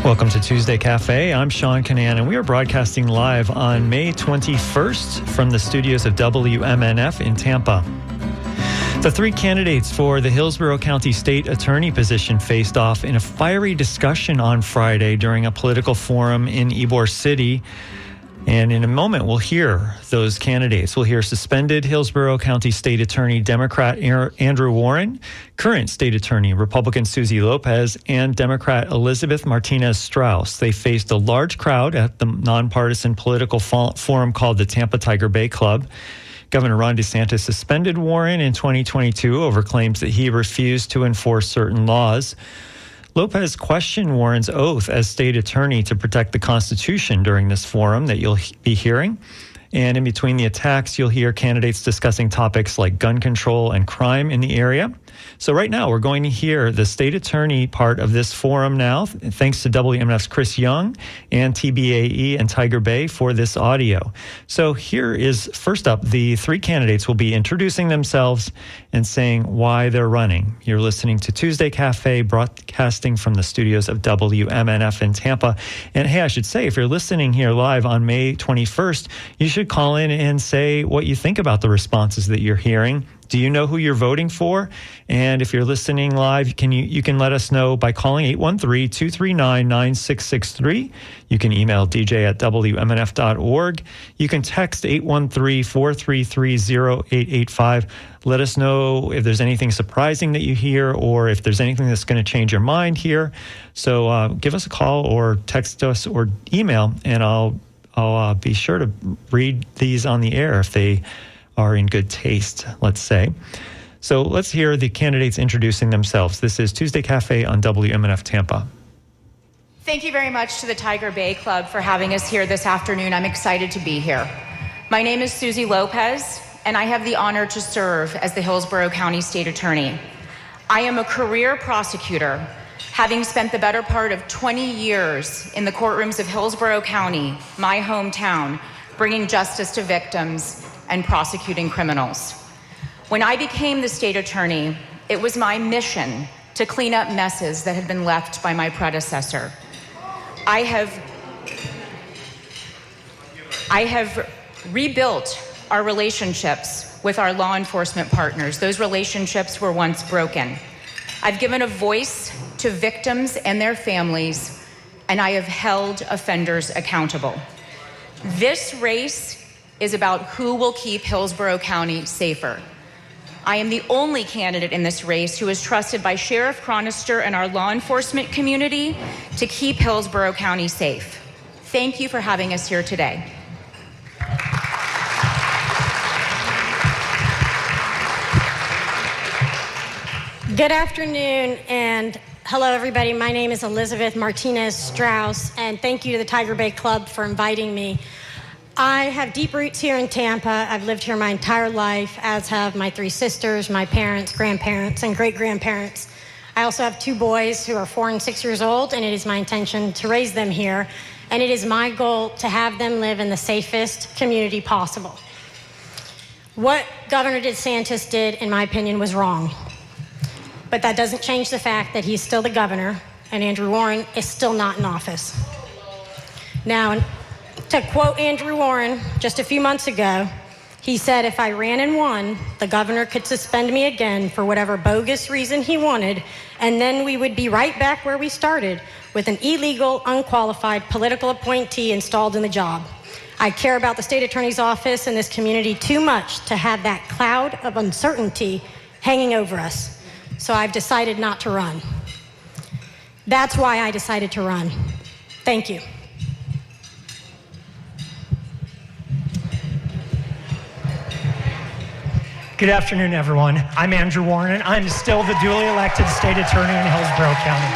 Welcome to Tuesday Cafe. I'm Sean Canan, and we are broadcasting live on May 21st from the studios of WMNF in Tampa. The three candidates for the Hillsborough County State Attorney position faced off in a fiery discussion on Friday during a political forum in Ybor City. And in a moment, we'll hear those candidates. We'll hear suspended Hillsborough County State Attorney Democrat Andrew Warren, current State Attorney Republican Suzy Lopez, and Democrat Elizabeth Martinez Strauss. They faced a large crowd at the nonpartisan political forum called the Tampa Tiger Bay Club. Governor Ron DeSantis suspended Warren in 2022 over claims that he refused to enforce certain laws. Lopez questioned Warren's oath as state attorney to protect the Constitution during this forum that you'll be hearing. And in between the attacks, you'll hear candidates discussing topics like gun control and crime in the area. So right now, we're going to hear the state attorney part of this forum now, thanks to WMNF's Chris Young and TBAE and Tiger Bay for this audio. So here is, first up, the three candidates will be introducing themselves and saying why they're running. You're listening to Tuesday Cafe, broadcasting from the studios of WMNF in Tampa. And hey, I should say, if you're listening here live on May 21st, you should call in and say what you think about the responses that you're hearing. Do you know who you're voting for? And if you're listening live, you can let us know by calling 813-239-9663. You can email dj@wmnf.org. You can text 813-433-0885. Let us know if there's anything surprising that you hear or if there's anything that's going to change your mind here. So give us a call or text us or email, and I'll be sure to read these on the air if they are in good taste, let's say. So let's hear the candidates introducing themselves. This is Tuesday Cafe on WMNF Tampa. Thank you very much to the Tiger Bay Club for having us here this afternoon. I'm excited to be here. My name is Suzy Lopez, and I have the honor to serve as the Hillsborough County State Attorney. I am a career prosecutor, having spent the better part of 20 years in the courtrooms of Hillsborough County, my hometown, bringing justice to victims and prosecuting criminals. When I became the state attorney, it was my mission to clean up messes that had been left by my predecessor. I have rebuilt our relationships with our law enforcement partners. Those relationships were once broken. I've given a voice to victims and their families, and I have held offenders accountable. This race is about who will keep Hillsborough County safer. I am the only candidate in this race who is trusted by Sheriff Chronister and our law enforcement community to keep Hillsborough County safe. Thank you for having us here today. Good afternoon, and hello everybody. My name is Elizabeth Martinez Strauss, and thank you to the Tiger Bay Club for inviting me. I have deep roots here in Tampa. I've lived here my entire life, as have my three sisters, my parents, grandparents, and great-grandparents. I also have two boys who are 4 and 6 years old, and it is my intention to raise them here. And it is my goal to have them live in the safest community possible. What Governor DeSantis did, in my opinion, was wrong. But that doesn't change the fact that he's still the governor, and Andrew Warren is still not in office. Now, to quote Andrew Warren just a few months ago, he said, if I ran and won, the governor could suspend me again for whatever bogus reason he wanted, and then we would be right back where we started with an illegal, unqualified political appointee installed in the job. I care about the state attorney's office and this community too much to have that cloud of uncertainty hanging over us. So I've decided not to run. That's why I decided to run. Thank you. Good afternoon, everyone. I'm Andrew Warren, and I'm still the duly elected state attorney in Hillsborough County.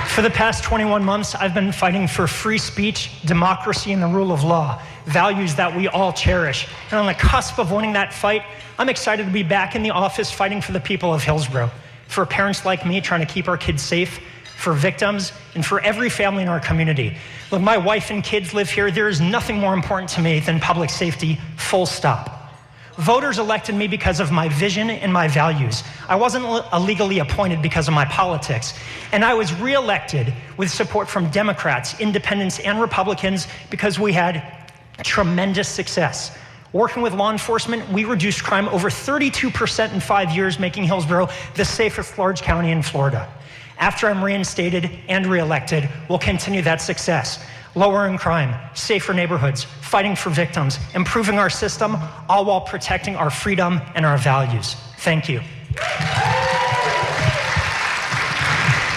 For the past 21 months, I've been fighting for free speech, democracy, and the rule of law, values that we all cherish. And on the cusp of winning that fight, I'm excited to be back in the office fighting for the people of Hillsborough, for parents like me trying to keep our kids safe, for victims, and for every family in our community. Look, my wife and kids live here. There is nothing more important to me than public safety, full stop. Voters elected me because of my vision and my values. I wasn't illegally appointed because of my politics. And I was reelected with support from Democrats, independents, and Republicans because we had tremendous success. Working with law enforcement, we reduced crime over 32% in 5 years, making Hillsborough the safest large county in Florida. After I'm reinstated and reelected, we'll continue that success. Lowering crime, safer neighborhoods, fighting for victims, improving our system, all while protecting our freedom and our values. Thank you.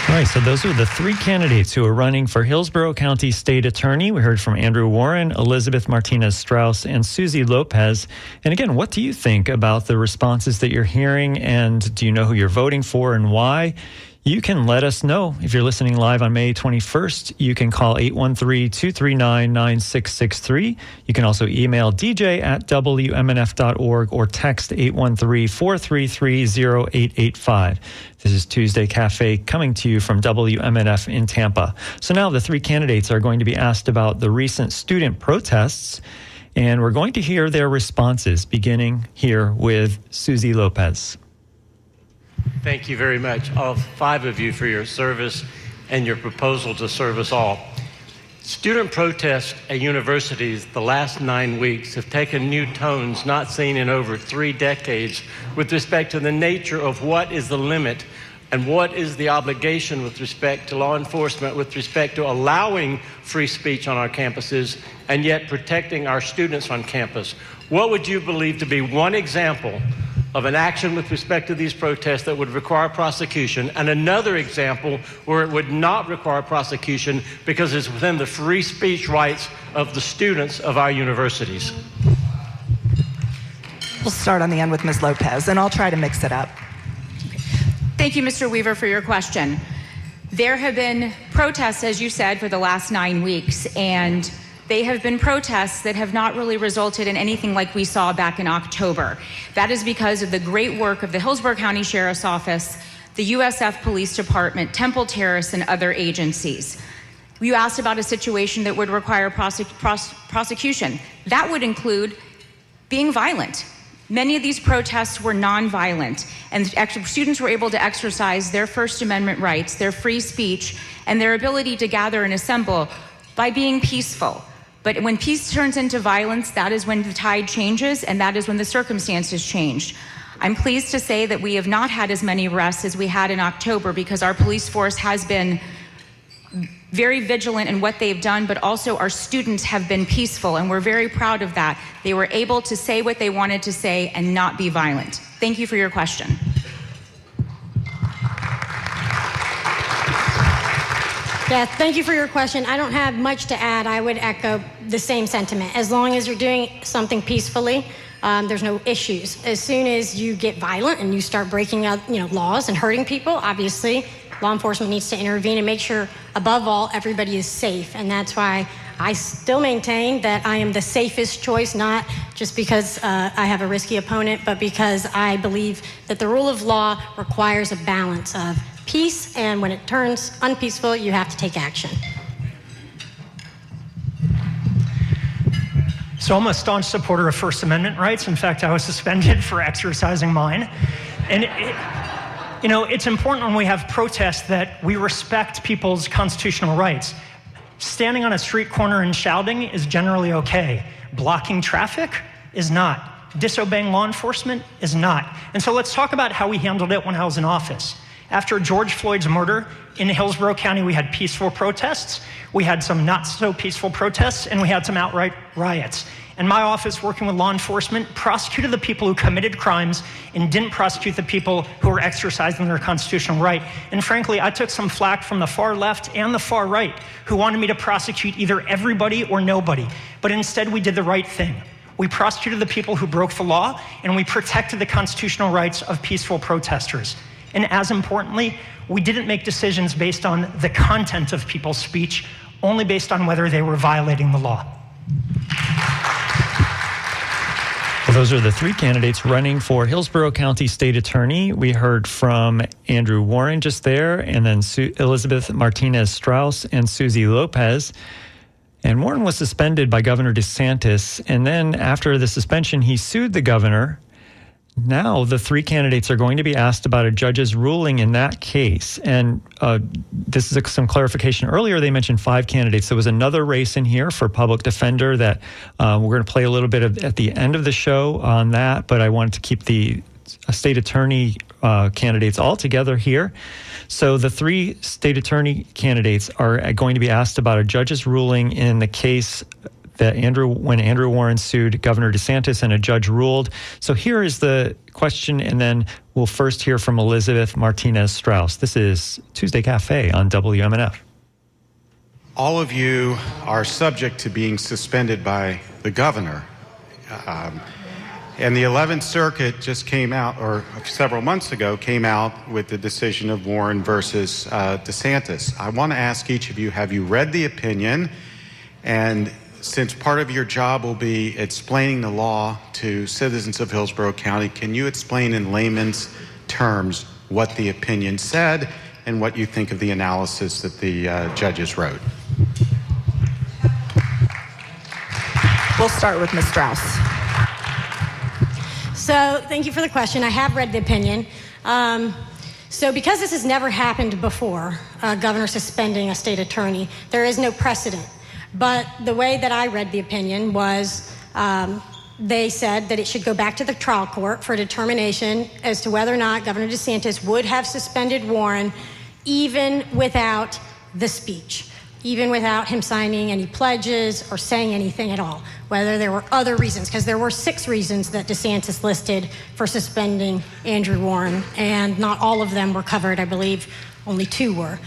All right, so those are the three candidates who are running for Hillsborough County State Attorney. We heard from Andrew Warren, Elizabeth Martinez Strauss, and Suzy Lopez. And again, what do you think about the responses that you're hearing? And do you know who you're voting for and why? You can let us know. If you're listening live on May 21st, you can call 813-239-9663. You can also email dj@wmnf.org or text 813-433-0885. This is Tuesday Cafe coming to you from WMNF in Tampa. So now the three candidates are going to be asked about the recent student protests, and we're going to hear their responses, beginning here with Suzy Lopez. Thank you very much, all five of you, for your service and your proposal to serve us all. Student protests at universities the last 9 weeks have taken new tones not seen in over 3 decades with respect to the nature of what is the limit and what is the obligation with respect to law enforcement, with respect to allowing free speech on our campuses and yet protecting our students on campus. What would you believe to be one example of an action with respect to these protests that would require prosecution, and another example where it would not require prosecution because it's within the free speech rights of the students of our universities? We'll start on the end with Ms. Lopez, and I'll try to mix it up. Thank you, Mr. Weaver, for your question. There have been protests, as you said, for the last 9 weeks, and they have been protests that have not really resulted in anything like we saw back in October. That is because of the great work of the Hillsborough County Sheriff's Office, the USF Police Department, Temple Terrace, and other agencies. You asked about a situation that would require prosecution. That would include being violent. Many of these protests were nonviolent, and students were able to exercise their First Amendment rights, their free speech, and their ability to gather and assemble by being peaceful. But when peace turns into violence, that is when the tide changes, and that is when the circumstances change. I'm pleased to say that we have not had as many arrests as we had in October because our police force has been very vigilant in what they've done, but also our students have been peaceful, and we're very proud of that. They were able to say what they wanted to say and not be violent. Thank you for your question. Yeah, thank you for your question. I don't have much to add. I would echo the same sentiment. As long as you're doing something peacefully, there's no issues. As soon as you get violent and you start breaking out, laws and hurting people, obviously, law enforcement needs to intervene and make sure, above all, everybody is safe. And that's why I still maintain that I am the safest choice, not just because I have a risky opponent, but because I believe that the rule of law requires a balance of peace, and when it turns unpeaceful, you have to take action. So I'm a staunch supporter of First Amendment rights. In fact, I was suspended for exercising mine. And it's important when we have protests that we respect people's constitutional rights. Standing on a street corner and shouting is generally okay. Blocking traffic is not. Disobeying law enforcement is not. And so let's talk about how we handled it when I was in office. After George Floyd's murder in Hillsborough County, we had peaceful protests, we had some not so peaceful protests, and we had some outright riots. And my office, working with law enforcement, prosecuted the people who committed crimes and didn't prosecute the people who were exercising their constitutional right. And frankly, I took some flack from the far left and the far right who wanted me to prosecute either everybody or nobody. But instead, we did the right thing. We prosecuted the people who broke the law, and we protected the constitutional rights of peaceful protesters. And as importantly, we didn't make decisions based on the content of people's speech, only based on whether they were violating the law. Well, those are the three candidates running for Hillsborough County State Attorney. We heard from Andrew Warren just there, and then Elizabeth Martinez Strauss and Suzy Lopez. And Warren was suspended by Governor DeSantis. And then after the suspension, he sued the governor. Now the three candidates are going to be asked about a judge's ruling in that case. And this is some clarification. Earlier, they mentioned 5 candidates. There was another race in here for public defender that we're going to play a little bit of at the end of the show on that. But I wanted to keep the state attorney candidates all together here. So the 3 state attorney candidates are going to be asked about a judge's ruling in the case that when Andrew Warren sued Governor DeSantis and a judge ruled. So here is the question, and then we'll first hear from Elizabeth Martinez Strauss. This is Tuesday Cafe on WMNF. All of you are subject to being suspended by the governor. And the 11th Circuit just came out, or several months ago, came out with the decision of Warren versus DeSantis. I want to ask each of you, have you read the opinion? And since part of your job will be explaining the law to citizens of Hillsborough County, can you explain in layman's terms what the opinion said and what you think of the analysis that the judges wrote? We'll start with Ms. Strauss. So thank you for the question. I have read the opinion. So because this has never happened before, governor suspending a state attorney, there is no precedent. But the way that I read the opinion was they said that it should go back to the trial court for determination as to whether or not Governor DeSantis would have suspended Warren even without the speech, even without him signing any pledges or saying anything at all, whether there were other reasons, because there were 6 reasons that DeSantis listed for suspending Andrew Warren, and not all of them were covered. I believe only 2 were.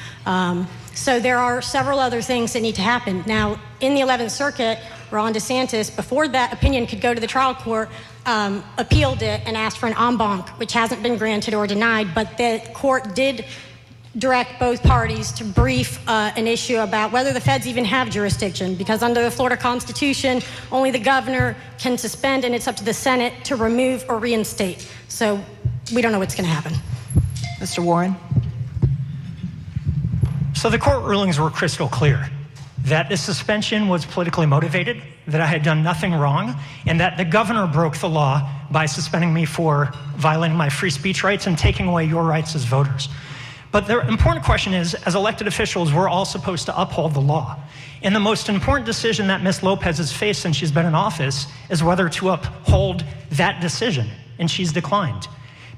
So there are several other things that need to happen. Now, in the 11th Circuit, Ron DeSantis, before that opinion could go to the trial court, appealed it and asked for an en banc, which hasn't been granted or denied, but the court did direct both parties to brief an issue about whether the feds even have jurisdiction, because under the Florida Constitution, only the governor can suspend, and it's up to the Senate to remove or reinstate. So we don't know what's going to happen. Mr. Warren? So the court rulings were crystal clear that the suspension was politically motivated, that I had done nothing wrong, and that the governor broke the law by suspending me for violating my free speech rights and taking away your rights as voters. But the important question is, as elected officials, we're all supposed to uphold the law. And the most important decision that Ms. Lopez has faced since she's been in office is whether to uphold that decision, and she's declined.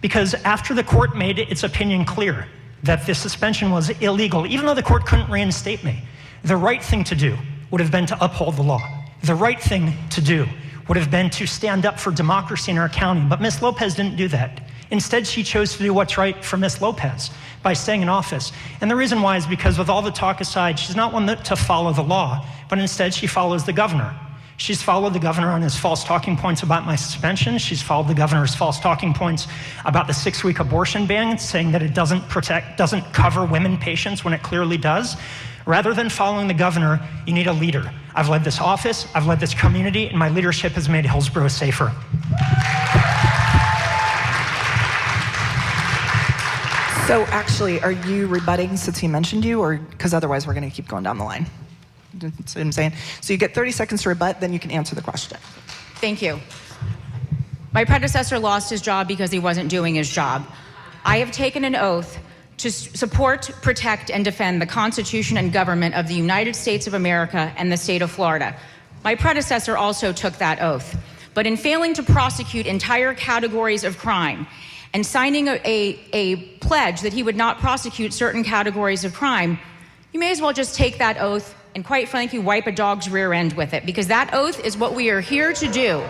Because after the court made its opinion clear that this suspension was illegal, even though the court couldn't reinstate me, the right thing to do would have been to uphold the law. The right thing to do would have been to stand up for democracy in our county, but Ms. Lopez didn't do that. Instead, she chose to do what's right for Ms. Lopez by staying in office. And the reason why is because, with all the talk aside, she's not one to follow the law, but instead she follows the governor. She's followed the governor on his false talking points about my suspension. She's followed the governor's false talking points about the 6-week abortion ban, saying that it doesn't cover women patients when it clearly does. Rather than following the governor, you need a leader. I've led this office, I've led this community, and my leadership has made Hillsborough safer. So actually, are you rebutting since he mentioned you, or because otherwise we're going to keep going down the line? That's what I'm saying. So you get 30 seconds to rebut, then you can answer the question. Thank you. My predecessor lost his job because he wasn't doing his job. I have taken an oath to support, protect, and defend the Constitution and government of the United States of America and the state of Florida. My predecessor also took that oath. But in failing to prosecute entire categories of crime and signing a pledge that he would not prosecute certain categories of crime, you may as well just take that oath and, quite frankly, wipe a dog's rear end with it, because that oath is what we are here to do.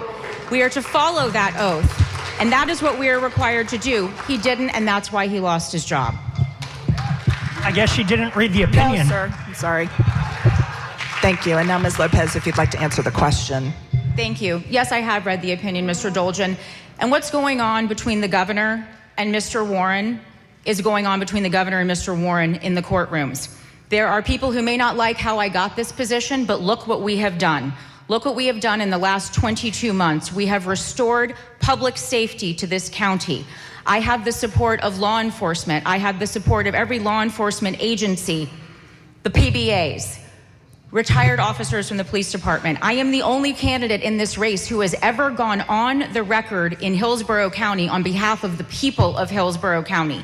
We are to follow that oath, and that is what we are required to do. He didn't, and that's why he lost his job. I guess she didn't read the opinion. No, sir. I'm sorry. Thank you. And now, Ms. Lopez, if you'd like to answer the question. Thank you. Yes, I have read the opinion, Mr. Dolgen. And what's going on between the governor and Mr. Warren is going on between the governor and Mr. Warren in the courtrooms. There are people who may not like how I got this position, but look what we have done. Look what we have done in the last 22 months. We have restored public safety to this county. I have the support of law enforcement. I have the support of every law enforcement agency, the PBAs, retired officers from the police department. I am the only candidate in this race who has ever gone on the record in Hillsborough County on behalf of the people of Hillsborough County.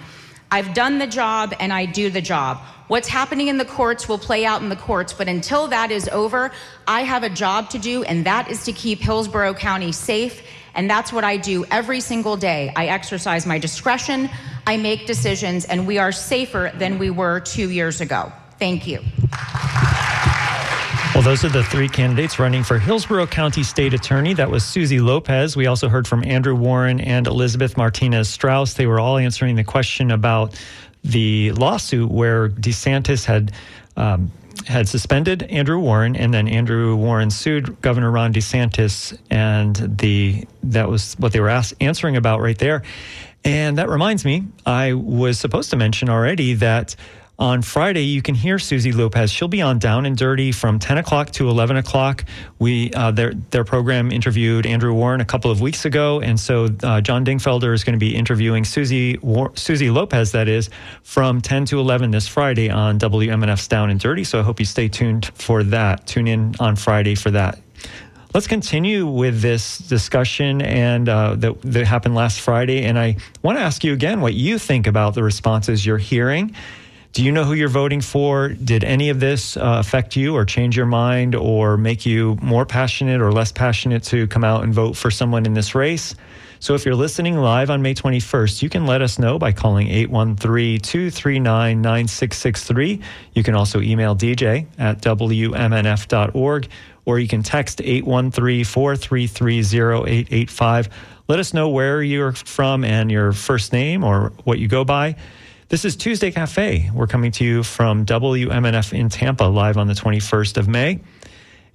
I've done the job and I do the job. What's happening in the courts will play out in the courts, but until that is over, I have a job to do, and that is to keep Hillsborough County safe, and that's what I do every single day. I exercise my discretion, I make decisions, and we are safer than we were 2 years ago. Thank you. Well, those are the three candidates running for Hillsborough County State Attorney. That was Suzy Lopez. We also heard from Andrew Warren and Elizabeth Martinez Strauss. They were all answering the question about the lawsuit where DeSantis had suspended Andrew Warren, and then Andrew Warren sued Governor Ron DeSantis, and that was what they were answering about right there. And that reminds me, I was supposed to mention already that on Friday, you can hear Suzy Lopez. She'll be on Down and Dirty from 10 o'clock to 11 o'clock. Their program interviewed Andrew Warren a couple of weeks ago, and so John Dingfelder is going to be interviewing Suzy Lopez, that is, from 10 to 11 this Friday on WMNF's Down and Dirty, so I hope you stay tuned for that. Tune in on Friday for that. Let's continue with this discussion and that happened last Friday, and I want to ask you again what you think about the responses you're hearing. Do you know who you're voting for? Did any of this affect you or change your mind or make you more passionate or less passionate to come out and vote for someone in this race? So if you're listening live on May 21st, you can let us know by calling 813-239-9663. You can also email DJ at WMNF.org, or you can text 813-433-0885. Let us know where you're from and your first name or what you go by. This is Tuesday Cafe. We're coming to you from WMNF in Tampa, live on the 21st of May.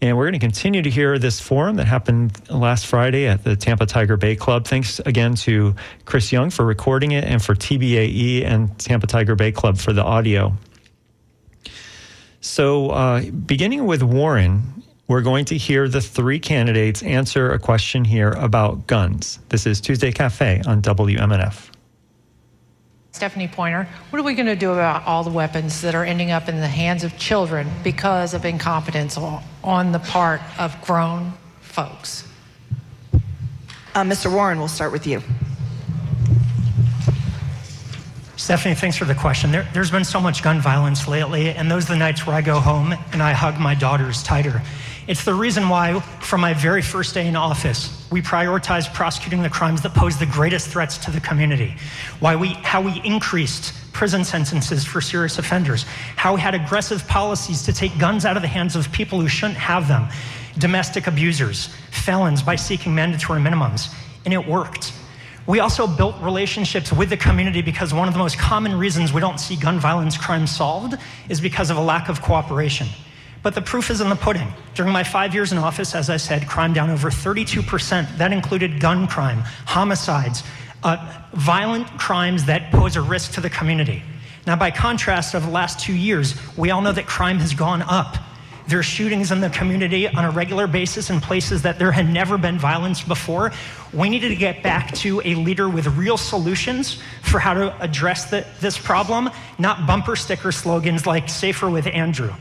And we're going to continue to hear this forum that happened last Friday at the Tampa Tiger Bay Club. Thanks again to Chris Young for recording it, and for TBAE and Tampa Tiger Bay Club for the audio. So beginning with Warren, we're going to hear the three candidates answer a question here about guns. This is Tuesday Cafe on WMNF. Stephanie Pointer, what are we going to do about all the weapons that are ending up in the hands of children because of incompetence on the part of grown folks? Mr. Warren, we'll start with you. Stephanie, thanks for the question. There's been so much gun violence lately, and those are the nights where I go home and I hug my daughters tighter. It's the reason why, from my very first day in office, we prioritized prosecuting the crimes that pose the greatest threats to the community. How we increased prison sentences for serious offenders. How we had aggressive policies to take guns out of the hands of people who shouldn't have them. Domestic abusers, felons, by seeking mandatory minimums. And it worked. We also built relationships with the community, because one of the most common reasons we don't see gun violence crimes solved is because of a lack of cooperation. But the proof is in the pudding. During my 5 years in office, as I said, crime down over 32%. That included gun crime, homicides, violent crimes that pose a risk to the community. Now, by contrast, over the last 2 years, we all know that crime has gone up. There are shootings in the community on a regular basis in places that there had never been violence before. We needed to get back to a leader with real solutions for how to address this problem, not bumper sticker slogans like "Safer with Andrew."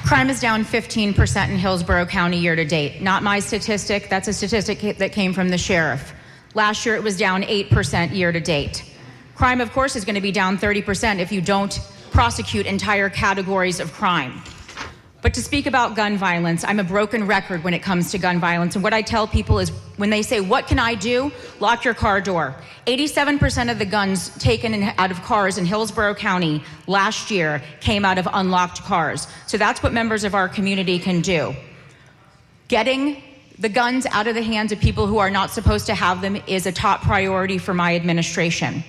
Crime is down 15% in Hillsborough County year to date. Not my statistic, that's a statistic that came from the sheriff. Last year it was down 8% year to date. Crime, of course, is going to be down 30% if you don't prosecute entire categories of crime. But to speak about gun violence, I'm a broken record when it comes to gun violence. And what I tell people is, when they say, "What can I do?" Lock your car door. 87% of the guns taken out of cars in Hillsborough County last year came out of unlocked cars. So that's what members of our community can do. Getting the guns out of the hands of people who are not supposed to have them is a top priority for my administration.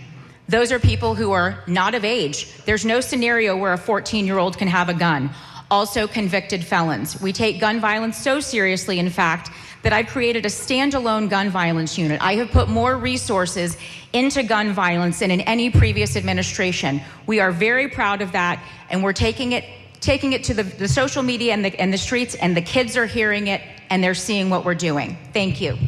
Those are people who are not of age. There's no scenario where a 14-year-old can have a gun. Also convicted felons. We take gun violence so seriously, in fact, that I've created a standalone gun violence unit. I have put more resources into gun violence than in any previous administration. We are very proud of that, and we're taking it to the social media and the streets, and the kids are hearing it, and they're seeing what we're doing. Thank you.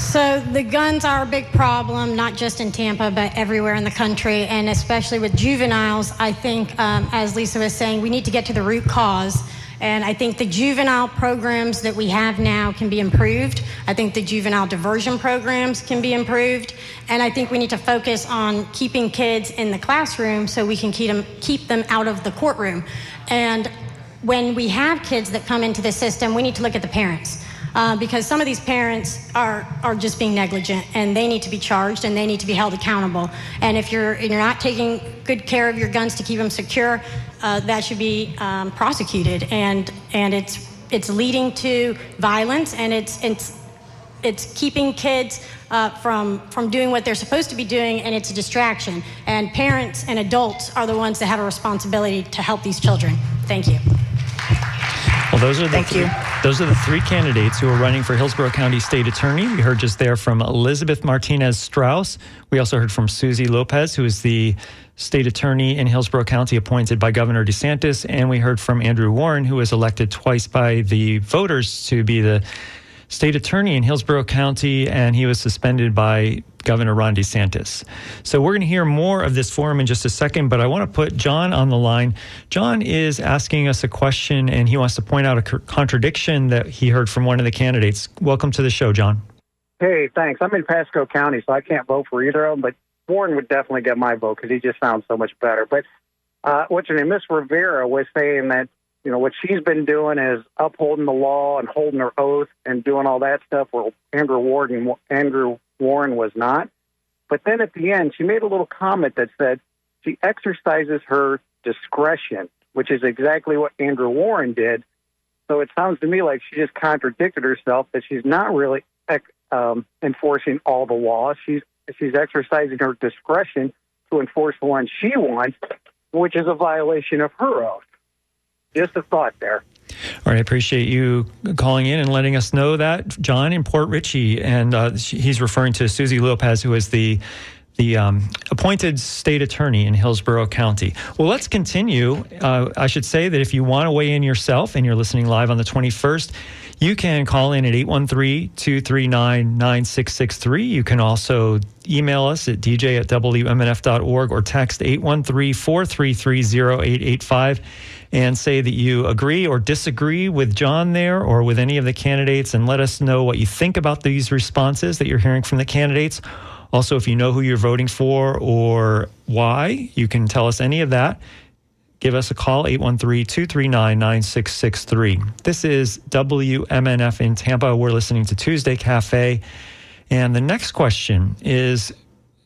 So the guns are a big problem, not just in Tampa, but everywhere in the country, and especially with juveniles. I think, as Lisa was saying, we need to get to the root cause. And I think the juvenile programs that we have now can be improved. I think the juvenile diversion programs can be improved. And I think we need to focus on keeping kids in the classroom so we can keep them out of the courtroom. And when we have kids that come into the system, we need to look at the parents. Because some of these parents are just being negligent, and they need to be charged and they need to be held accountable. And if you're not taking good care of your guns to keep them secure, that should be prosecuted. And it's leading to violence, and it's keeping kids from doing what they're supposed to be doing, and it's a distraction. And parents and adults are the ones that have a responsibility to help these children. Thank you. Well, those are the three candidates who are running for Hillsborough County State Attorney. We heard just there from Elizabeth Martinez Strauss. We also heard from Suzy Lopez, who is the state attorney in Hillsborough County appointed by Governor DeSantis. And we heard from Andrew Warren, who was elected twice by the voters to be the state attorney in Hillsborough County, and he was suspended by Governor Ron DeSantis. So we're going to hear more of this forum in just a second, but I want to put John on the line. John is asking us a question, and he wants to point out a contradiction that he heard from one of the candidates. Welcome to the show, John. Hey, thanks. I'm in Pasco County, so I can't vote for either of them, but Warren would definitely get my vote because he just sounds so much better. But what's her name? Miss Rivera was saying that, you know, what she's been doing is upholding the law and holding her oath and doing all that stuff where Andrew Warren was not. But then at the end, she made a little comment that said she exercises her discretion, which is exactly what Andrew Warren did. So it sounds to me like she just contradicted herself, that she's not really enforcing all the laws. She's exercising her discretion to enforce the one she wants, which is a violation of her oath. Just a thought there. All right, I appreciate you calling in and letting us know that, John in Port Richey, and he's referring to Suzy Lopez, who is the appointed state attorney in Hillsborough County. Well, let's continue. I should say that if you want to weigh in yourself and you're listening live on the 21st, you can call in at 813-239-9663. You can also email us at dj@wmnf.org or text 813-433-0885 and say that you agree or disagree with John there or with any of the candidates, and let us know what you think about these responses that you're hearing from the candidates. Also, if you know who you're voting for or why, you can tell us any of that. Give us a call, 813-239-9663. This is WMNF in Tampa. We're listening to Tuesday Cafe. And the next question is,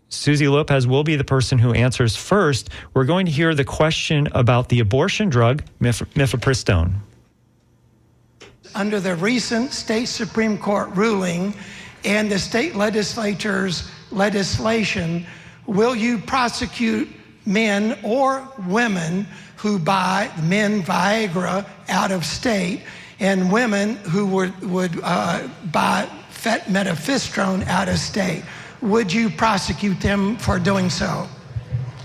Suzy Lopez will be the person who answers first. We're going to hear the question about the abortion drug, mifepristone. Under the recent state Supreme Court ruling and the state legislature's legislation, will you prosecute men or women who buy men Viagra out of state and women who would buy mifepristone out of state? Would you prosecute them for doing so?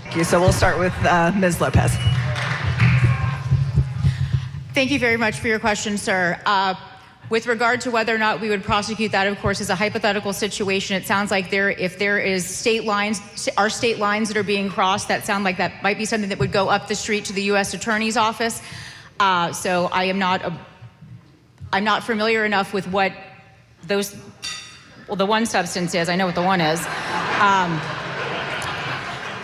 Thank you. So we'll start with Ms. Lopez. Thank you very much for your question, sir. With regard to whether or not we would prosecute, that, of course, is a hypothetical situation. It sounds like if there is state lines that are being crossed, that sound like that might be something that would go up the street to the U.S. Attorney's Office. So I'm not familiar enough with what those. Well, the one substance is. I know what the one is.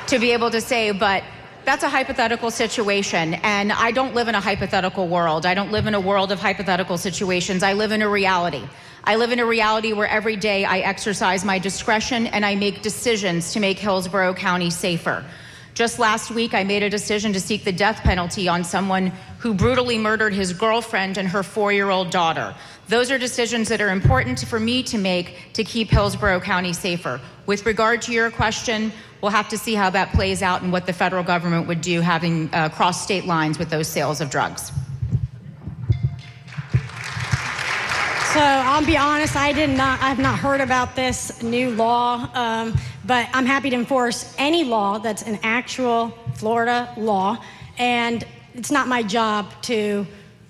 To be able to say, but that's a hypothetical situation, and I don't live in a hypothetical world. I don't live in a world of hypothetical situations. I live in a reality. I live in a reality where every day I exercise my discretion and I make decisions to make Hillsborough County safer. Just last week, I made a decision to seek the death penalty on someone who brutally murdered his girlfriend and her 4-year-old daughter. Those are decisions that are important for me to make to keep Hillsborough County safer. With regard to your question, we'll have to see how that plays out and what the federal government would do having crossed state lines with those sales of drugs. So I'll be honest, I have not heard about this new law, but I'm happy to enforce any law that's an actual Florida law, and it's not my job to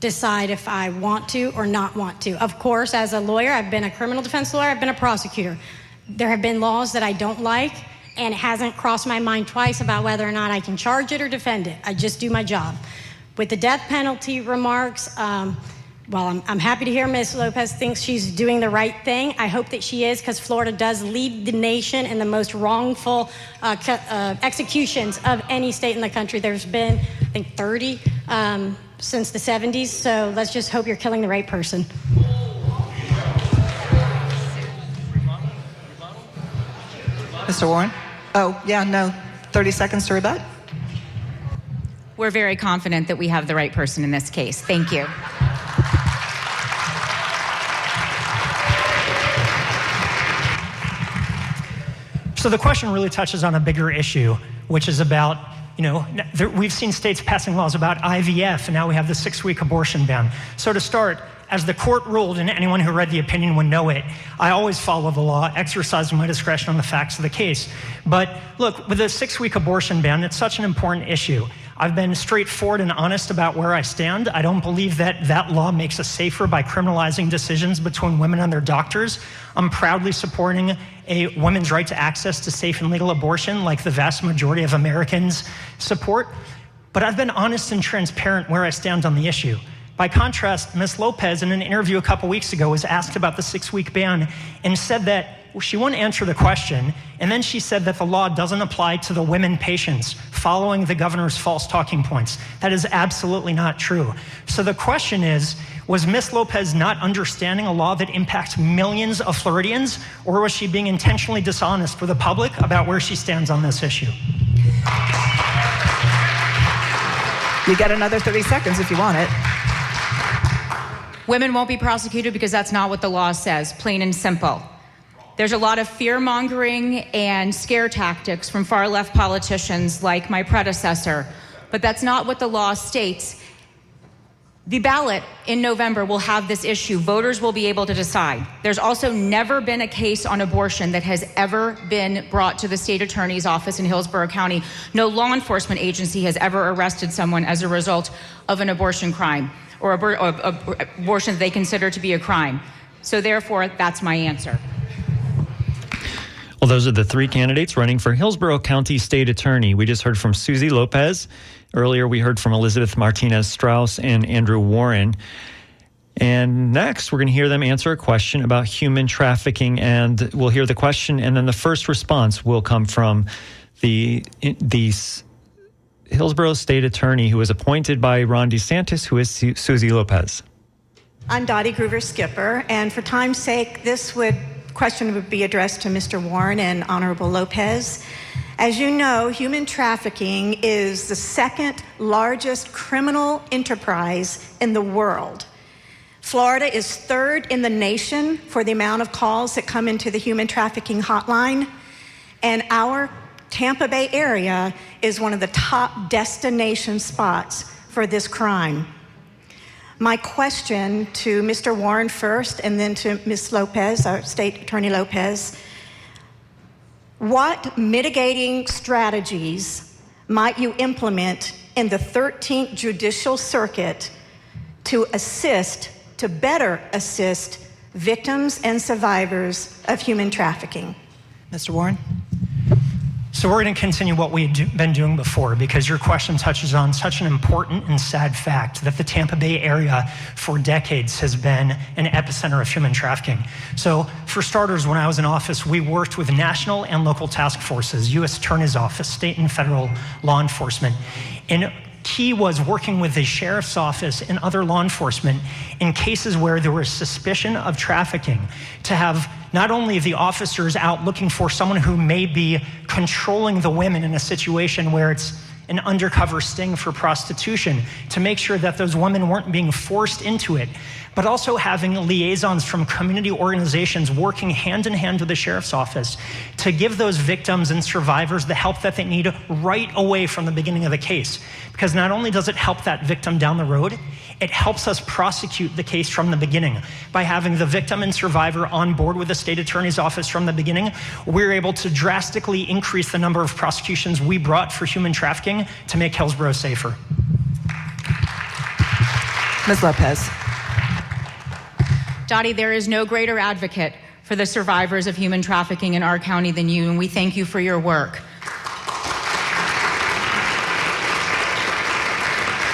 decide if I want to or not want to. Of course, as a lawyer, I've been a criminal defense lawyer, I've been a prosecutor. There have been laws that I don't like, and it hasn't crossed my mind twice about whether or not I can charge it or defend it. I just do my job. With the death penalty remarks, well, I'm happy to hear Ms. Lopez thinks she's doing the right thing. I hope that she is, because Florida does lead the nation in the most wrongful executions of any state in the country. There's been, I think, 30 since the 70s, so let's just hope you're killing the right person. Mr. Warren? Oh, yeah, no. 30 seconds to rebut. We're very confident that we have the right person in this case. Thank you. So the question really touches on a bigger issue, which is about, we've seen states passing laws about IVF, and now we have the 6-week abortion ban. So to start, as the court ruled, and anyone who read the opinion would know it, I always follow the law, exercising my discretion on the facts of the case. But look, with the 6-week abortion ban, it's such an important issue. I've been straightforward and honest about where I stand. I don't believe that that law makes us safer by criminalizing decisions between women and their doctors. I'm proudly supporting a women's right to access to safe and legal abortion, like the vast majority of Americans support. But I've been honest and transparent where I stand on the issue. By contrast, Ms. Lopez, in an interview a couple weeks ago, was asked about the 6-week ban and said that she wouldn't answer the question, and then she said that the law doesn't apply to the women patients, following the governor's false talking points. That is absolutely not true. So the question is, was Ms. Lopez not understanding a law that impacts millions of Floridians, or was she being intentionally dishonest for the public about where she stands on this issue? You get another 30 seconds if you want it. Women won't be prosecuted because that's not what the law says, plain and simple. There's a lot of fear-mongering and scare tactics from far-left politicians like my predecessor, but that's not what the law states. The ballot in November will have this issue. Voters will be able to decide. There's also never been a case on abortion that has ever been brought to the state attorney's office in Hillsborough County. No law enforcement agency has ever arrested someone as a result of an abortion crime or abortion that they consider to be a crime. So therefore, that's my answer. Well, those are the 3 candidates running for Hillsborough County State Attorney. We just heard from Suzy Lopez. Earlier, we heard from Elizabeth Martinez Strauss and Andrew Warren. And next, we're going to hear them answer a question about human trafficking. And we'll hear the question, and then the first response will come from the Hillsborough State Attorney, who was appointed by Ron DeSantis, who is Suzy Lopez. I'm Dottie Groover-Skipper, and for time's sake, this question would be addressed to Mr. Warren and Honorable Lopez. As you know, human trafficking is the 2nd largest criminal enterprise in the world. Florida is 3rd in the nation for the amount of calls that come into the human trafficking hotline, and our Tampa Bay area is one of the top destination spots for this crime. My question to Mr. Warren first, and then to Ms. Lopez, our State Attorney Lopez, what mitigating strategies might you implement in the 13th Judicial Circuit to better assist victims and survivors of human trafficking? Mr. Warren? So we're going to continue what we've been doing before, because your question touches on such an important and sad fact that the Tampa Bay area for decades has been an epicenter of human trafficking. So for starters, when I was in office, we worked with national and local task forces, U.S. Attorney's Office, state and federal law enforcement. And key was working with the sheriff's office and other law enforcement in cases where there was suspicion of trafficking, to have not only the officers out looking for someone who may be controlling the women in a situation where it's an undercover sting for prostitution, to make sure that those women weren't being forced into it, but also having liaisons from community organizations working hand in hand with the sheriff's office to give those victims and survivors the help that they need right away from the beginning of the case. Because not only does it help that victim down the road, it helps us prosecute the case from the beginning. By having the victim and survivor on board with the state attorney's office from the beginning, we're able to drastically increase the number of prosecutions we brought for human trafficking to make Hillsborough safer. Ms. Lopez. Dottie, there is no greater advocate for the survivors of human trafficking in our county than you, and we thank you for your work.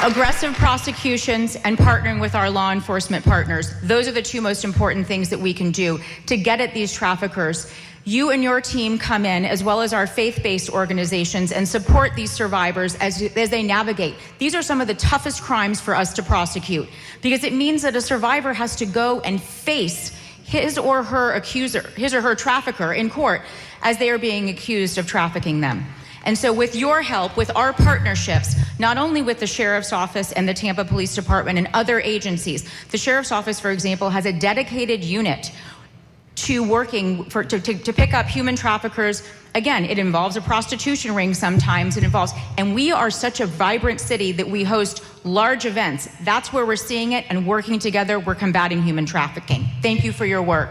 Aggressive prosecutions and partnering with our law enforcement partners, those are the two most important things that we can do to get at these traffickers. You and your team come in, as well as our faith-based organizations, and support these survivors as they navigate. These are some of the toughest crimes for us to prosecute, because it means that a survivor has to go and face his or her accuser, his or her trafficker in court as they are being accused of trafficking them. And so with your help, with our partnerships, not only with the Sheriff's Office and the Tampa Police Department and other agencies, the Sheriff's Office, for example, has a dedicated unit to working to pick up human traffickers. Again, it involves a prostitution ring sometimes, and we are such a vibrant city that we host large events. That's where we're seeing it, and working together, we're combating human trafficking. Thank you for your work.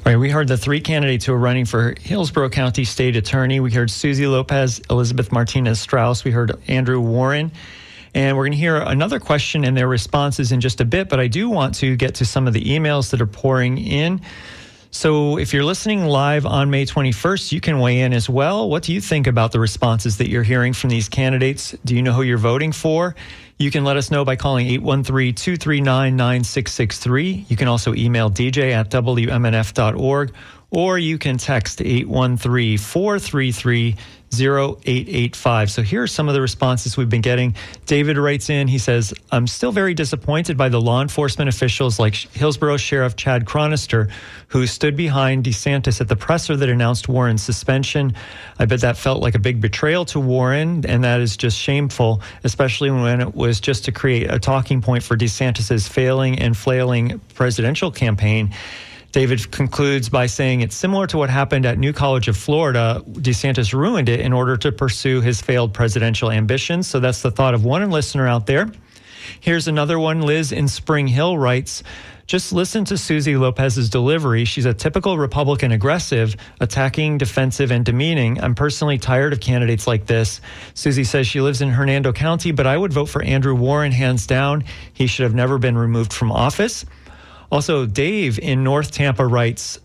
All right, we heard the three candidates who are running for Hillsborough County State Attorney. We heard Suzy Lopez, Elizabeth Martinez Strauss. We heard Andrew Warren. And we're going to hear another question and their responses in just a bit, but I do want to get to some of the emails that are pouring in. So if you're listening live on May 21st, you can weigh in as well. What do you think about the responses that you're hearing from these candidates? Do you know who you're voting for? You can let us know by calling 813-239-9663. You can also email dj@wmnf.org, or you can text 813-433-0885. So here are some of the responses we've been getting. David writes in, he says, I'm still very disappointed by the law enforcement officials like Hillsborough Sheriff Chad Cronister, who stood behind DeSantis at the presser that announced Warren's suspension. I bet that felt like a big betrayal to Warren, and that is just shameful, especially when it was just to create a talking point for DeSantis's failing and flailing presidential campaign. David concludes by saying it's similar to what happened at New College of Florida. DeSantis ruined it in order to pursue his failed presidential ambitions. So that's the thought of one listener out there. Here's another one. Liz in Spring Hill writes, just listen to Suzy Lopez's delivery. She's a typical Republican aggressive, attacking, defensive, and demeaning. I'm personally tired of candidates like this. Suzy says she lives in Hernando County, but I would vote for Andrew Warren hands down. He should have never been removed from office. Also, Dave in North Tampa writes,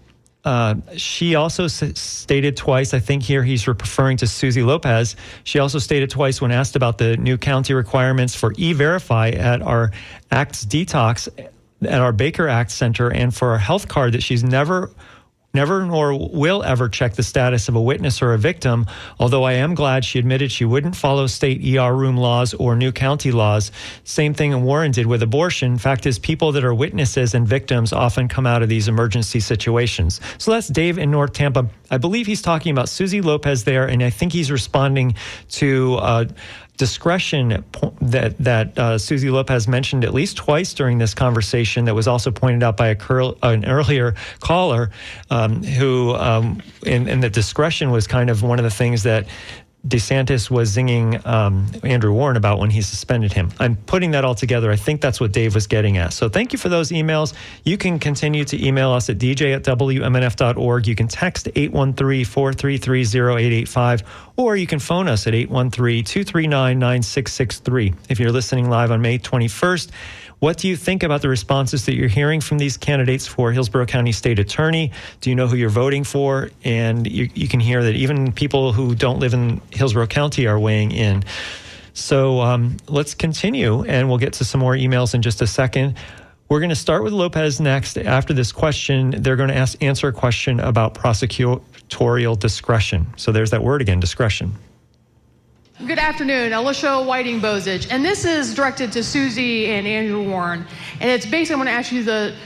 she also stated twice, I think here he's referring to Suzy Lopez. She also stated twice when asked about the new county requirements for E-Verify at our ACTS Detox at our Baker Act Center and for our health card that she's never nor will ever check the status of a witness or a victim, although I am glad she admitted she wouldn't follow state ER room laws or new county laws. Same thing Warren did with abortion. Fact is, people that are witnesses and victims often come out of these emergency situations. So that's Dave in North Tampa. I believe he's talking about Suzy Lopez there, and I think he's responding to discretion that Suzy Lopez mentioned at least twice during this conversation that was also pointed out by an earlier caller who, and the discretion was kind of one of the things that DeSantis was zinging Andrew Warren about when he suspended him. I'm putting that all together. I think that's what Dave was getting at. So thank you for those emails. You can continue to email us at dj@wmnf.org. You can text 813-433-0885, or you can phone us at 813-239-9663. If you're listening live on May 21st, what do you think about the responses that you're hearing from these candidates for Hillsborough County State Attorney? Do you know who you're voting for? And you can hear that even people who don't live in Hillsborough County are weighing in. So let's continue, and we'll get to some more emails in just a second. We're going to start with Lopez next. After this question, they're going to answer a question about prosecutorial discretion. So there's that word again, discretion. Good afternoon, Alicia Whiting-Bozich, and this is directed to Suzy and Andrew Warren, and it's basically, I'm going to ask you the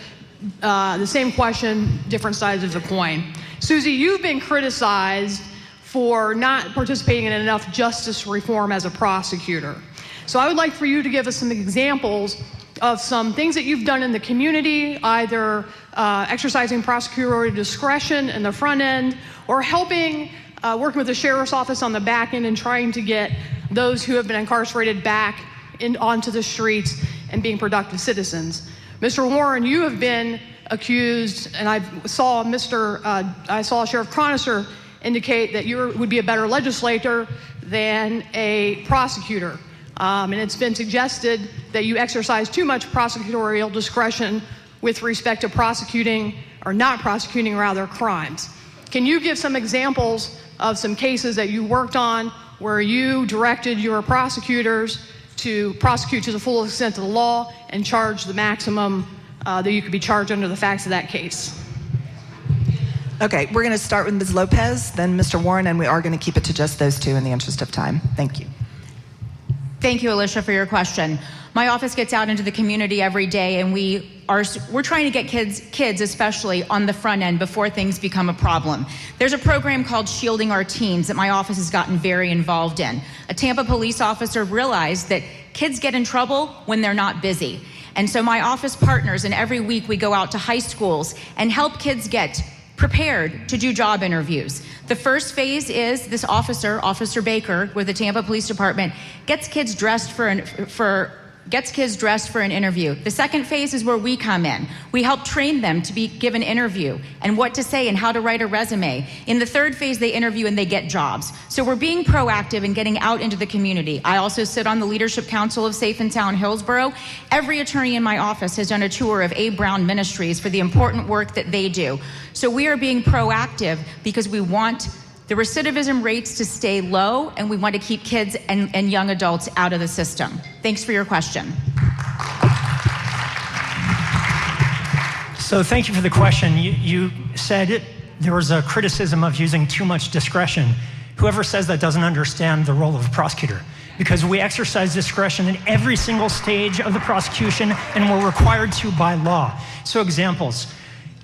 same question, different sides of the coin. Suzy, you've been criticized for not participating in enough justice reform as a prosecutor. So I would like for you to give us some examples of some things that you've done in the community, either exercising prosecutorial discretion in the front end, or helping working with the Sheriff's Office on the back end and trying to get those who have been incarcerated back onto the streets and being productive citizens. Mr. Warren, you have been accused, and I saw Sheriff Cronister indicate that you would be a better legislator than a prosecutor. And it's been suggested that you exercise too much prosecutorial discretion with respect to prosecuting, or not prosecuting rather, crimes. Can you give some examples of some cases that you worked on where you directed your prosecutors to prosecute to the full extent of the law and charge the maximum that you could be charged under the facts of that case? Okay, we're going to start with Ms. Lopez, then Mr. Warren, and we are going to keep it to just those two in the interest of time. Thank you. Thank you, Alicia, for your question. My office gets out into the community every day, and we're trying to get kids especially on the front end before things become a problem. There's a program called Shielding Our Teens that my office has gotten very involved in. A Tampa police officer realized that kids get in trouble when they're not busy. And so my office partners, and every week we go out to high schools and help kids get prepared to do job interviews. The first phase is this officer, Officer Baker, with the Tampa Police Department, gets kids dressed for an interview. The second phase is where we come in. We help train them to give an interview and what to say and how to write a resume. In the third phase, they interview and they get jobs. So we're being proactive and getting out into the community. I also sit on the Leadership Council of Safe and Sound Hillsborough. Every attorney in my office has done a tour of A. Brown Ministries for the important work that they do. So we are being proactive because we want the recidivism rates to stay low, and we want to keep kids and young adults out of the system. Thanks for your question. So thank you for the question. You said there was a criticism of using too much discretion. Whoever says that doesn't understand the role of a prosecutor, because we exercise discretion in every single stage of the prosecution, and we're required to by law. So examples.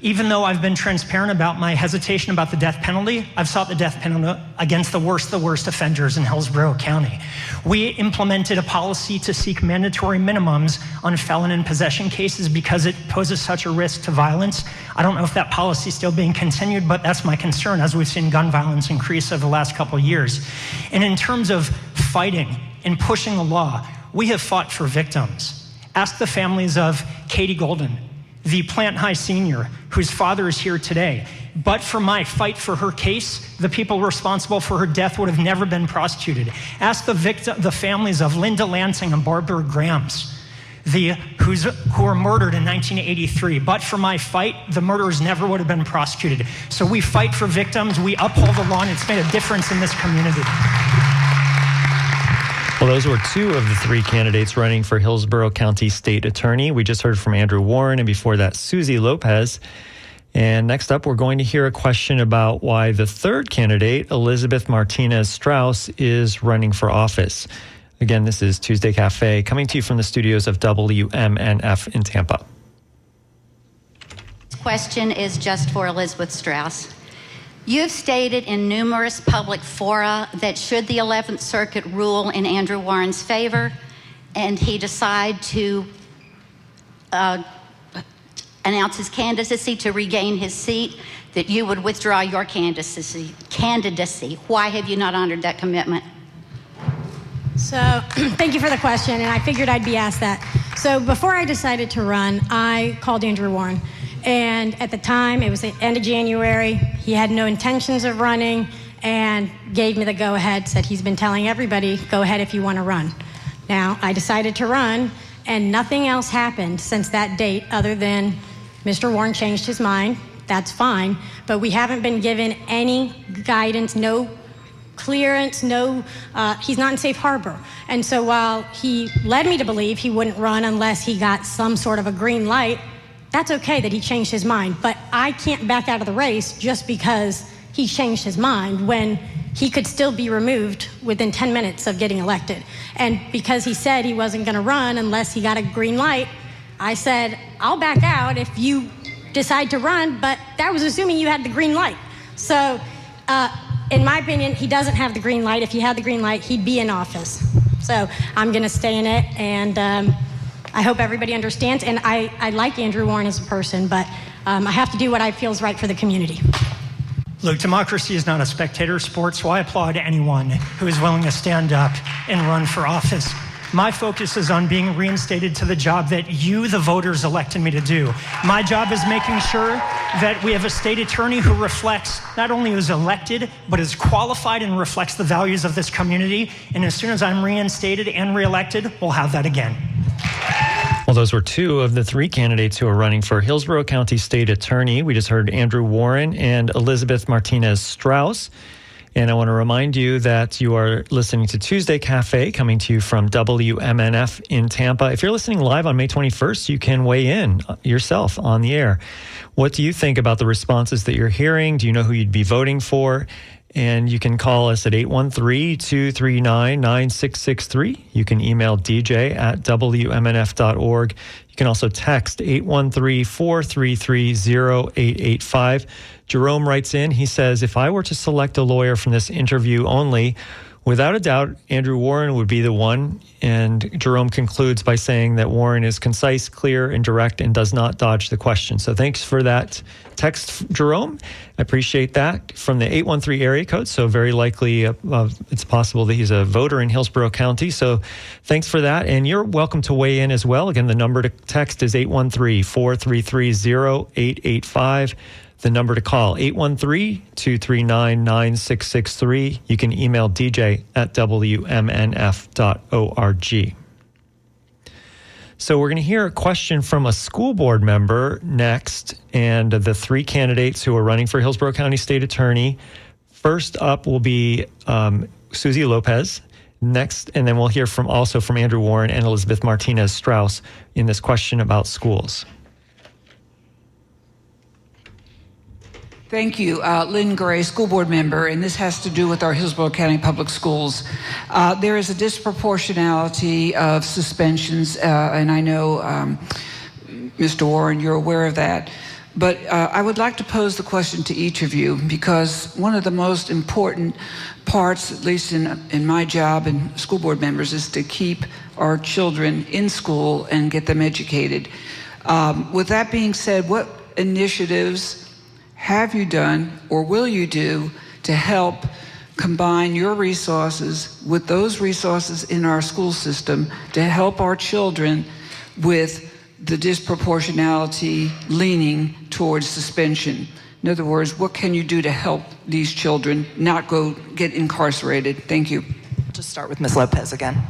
Even though I've been transparent about my hesitation about the death penalty, I've sought the death penalty against the worst offenders in Hillsborough County. We implemented a policy to seek mandatory minimums on felon in possession cases because it poses such a risk to violence. I don't know if that policy is still being continued, but that's my concern as we've seen gun violence increase over the last couple of years. And in terms of fighting and pushing the law, we have fought for victims. Ask the families of Katie Golden, the Plant High senior, whose father is here today. But for my fight for her case, the people responsible for her death would have never been prosecuted. Ask the families of Linda Lansing and Barbara Grams, who were murdered in 1983. But for my fight, the murderers never would have been prosecuted. So we fight for victims, we uphold the law, and it's made a difference in this community. Well, those were two of the three candidates running for Hillsborough County State Attorney. We just heard from Andrew Warren, and before that, Suzy Lopez. And next up, we're going to hear a question about why the third candidate, Elizabeth Martinez Strauss, is running for office. Again, this is Tuesday Cafe, coming to you from the studios of WMNF in Tampa. This question is just for Elizabeth Strauss. You've stated in numerous public fora that should the 11th Circuit rule in Andrew Warren's favor and he decide to announce his candidacy to regain his seat, that you would withdraw your candidacy. Why have you not honored that commitment? So thank you for the question, and I figured I'd be asked that. So before I decided to run, I called Andrew Warren. And at the time, it was the end of January. He had no intentions of running and gave me the go-ahead, said he's been telling everybody, go ahead if you want to run. Now, I decided to run, and nothing else happened since that date other than Mr. Warren changed his mind. That's fine. But we haven't been given any guidance, no clearance, he's not in safe harbor. And so while he led me to believe he wouldn't run unless he got some sort of a green light, that's okay that he changed his mind, but I can't back out of the race just because he changed his mind when he could still be removed within 10 minutes of getting elected. And because he said he wasn't going to run unless he got a green light, I said, I'll back out if you decide to run, but that was assuming you had the green light. So in my opinion, he doesn't have the green light. If he had the green light, he'd be in office. So I'm going to stay in it, and I hope everybody understands, and I like Andrew Warren as a person, but I have to do what I feel is right for the community. Look, democracy is not a spectator sport, so I applaud anyone who is willing to stand up and run for office. My focus is on being reinstated to the job that you, the voters, elected me to do. My job is making sure that we have a state attorney who reflects, not only is elected, but is qualified and reflects the values of this community. And as soon as I'm reinstated and reelected, we'll have that again. Well, those were two of the three candidates who are running for Hillsborough County State Attorney. We just heard Andrew Warren and Elizabeth Martinez Strauss. And I want to remind you that you are listening to Tuesday Cafe, coming to you from WMNF in Tampa. If you're listening live on May 21st, you can weigh in yourself on the air. What do you think about the responses that you're hearing? Do you know who you'd be voting for? And you can call us at 813-239-9663. You can email dj@wmnf.org. You can also text 813-433-0885. Jerome writes in, he says, if I were to select a lawyer from this interview only, without a doubt, Andrew Warren would be the one. And Jerome concludes by saying that Warren is concise, clear, and direct and does not dodge the question. So thanks for that text, Jerome. I appreciate that. From the 813 area code, so very likely it's possible that he's a voter in Hillsborough County. So thanks for that. And you're welcome to weigh in as well. Again, the number to text is 813-433-0885. The number to call, 813-239-9663. You can email dj@wmnf.org. So we're going to hear a question from a school board member next, and the three candidates who are running for Hillsborough County State Attorney. First up will be Suzy Lopez. Next, and then we'll hear from Andrew Warren and Elizabeth Martinez Strauss in this question about schools. Thank you. Lynn Gray, school board member, and this has to do with our Hillsborough County Public Schools. There is a disproportionality of suspensions, and I know, Mr. Warren, you're aware of that. But I would like to pose the question to each of you, because one of the most important parts, at least in my job and school board members, is to keep our children in school and get them educated. With that being said, what initiatives have you done or will you do to help combine your resources with those resources in our school system to help our children with the disproportionality leaning towards suspension? In other words, what can you do to help these children not go get incarcerated? Thank you. I'll just start with Ms. Lopez again.